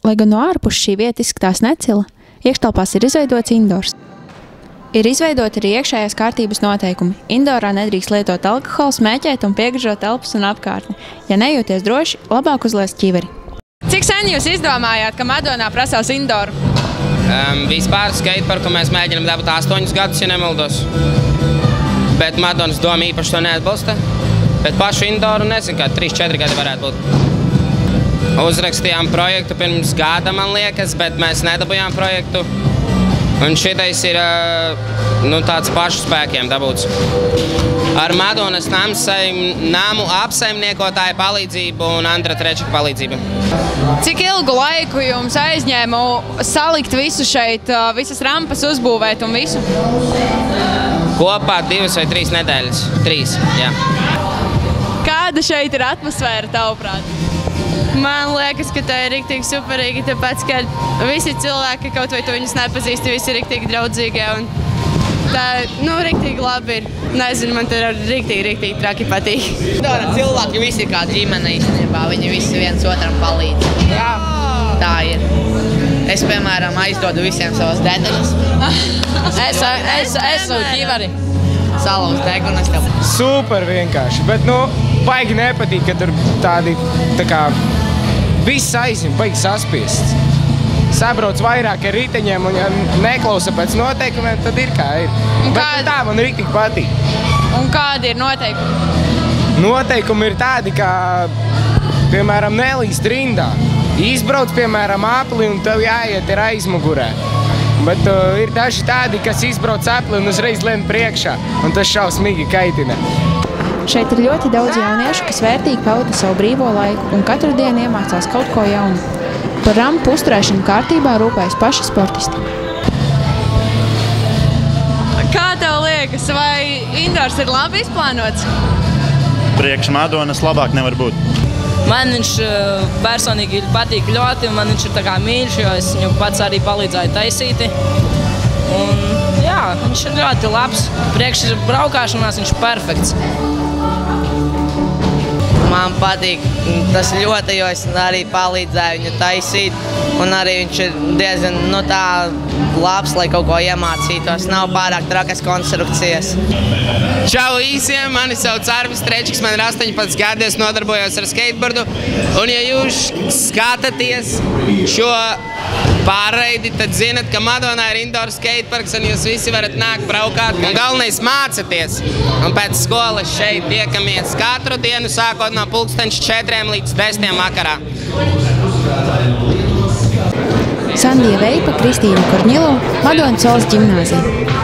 Lai gan no ārpuses šī vieta izskatās necila, iekštelpās ir izveidots indors. Ir izveidoti arī iekšējās kārtības noteikumi. Indorā nedrīkst lietot alkoholu, smēķēt un piegražot telpas un apkārtni. Ja nejūties droši, labāk uzliest ķiveri. Cik sen jūs izdomājāt, ka Madonā prasās indoru? Vispār skateparku mēs mēģinām dabūt 8 gadus, ja nemaldos. Bet Madonas doma īpaši to neatbalsta. Bet pašu indoru nezinu, kā 3-4 gadi varētu būt. Uzrakstījām projektu pirms gada, man liekas, bet mēs nedabujām projektu. Un šitais ir tāds pašu spēkiem dabūts. Ar Madonas namu apsaimniekotāju palīdzību un Andra Trečaka palīdzību. Cik ilgu laiku jums aizņēma salikt visu šeit, visas rampas uzbūvēt un visu? Kopā 2 vai 3 nedēļas. 3, jā. Kāda šeit ir atmosfēra tavuprāt? Man liekas, ka tā ir riktīgi superīgi, tāpēc, ka visi cilvēki, kaut vai tu viņus nepazīsti, visi ir riktīgi draudzīgi. Un tā, riktīgi labi ir. Nezinu, man tā ir riktīgi traki patīk. Cilvēki visi ir kā ģimene īstenībā, viņi visi viens otram palīdz. Jā. Tā ir. Es, piemēram, aizdodu visiem savas detaļas. Es savu ķivari. Salauz degunu, es tev. Super vienkārši, bet, baigi nepatīk, ka tur tādi, viss aizņem, baigi saspiests. Sabrauc vairāk ar riteņiem un ja neklausa pēc noteikumiem, tad ir kā ir. Bet tā man riktīgi patīk. Un kādi ir noteikumi? Noteikumi ir tādi, kā, piemēram, nelīst rindā. Izbrauc, piemēram, apli un tev jāiet ir aizmugurē. Bet ir daži tādi, kas izbrauc apli un uzreiz lien priekšā, un tas šausmīgi kaitina. Šeit ir ļoti daudz jauniešu, kas vērtīgi pavada savu brīvo laiku un katru dienu iemācās kaut ko jaunu. Par rampu uzturēšanu kārtībā rūpējas paši sportisti. Kā tev liekas, vai indors ir labi izplānots? Priekš Madonas labāk nevar būt. Man viņš personīgi patīk ļoti, un man viņš ir tā kā mīļš, jo es viņu pats arī palīdzēju taisīti. Un jā, viņš ir ļoti labs. Priekš braukāšanās viņš ir perfekts. Man patīk tas ļoti, jo es arī palīdzēju viņu taisīt. Un arī viņš ir diezgan labs, lai kaut ko iemācītos. Nav pārāk trakas konstrukcijas. Čau īsiem, mani sauc Arvis Trečaks, man ir 18 gadi, es nodarbojos ar skateboardu. Un ja jūs skatāties šo pārraidi, tad zinat, ka Madonā ir indoor skateparks un jūs visi varat nākt braukāt. Un galvenais mācaties. Un pēc skolas šeit tiekamies katru dienu, sākot no 4 līdz 10 vakarā. Sandija Veipa, Kristīna Korņilo, Madonas Olas ģimnāzija.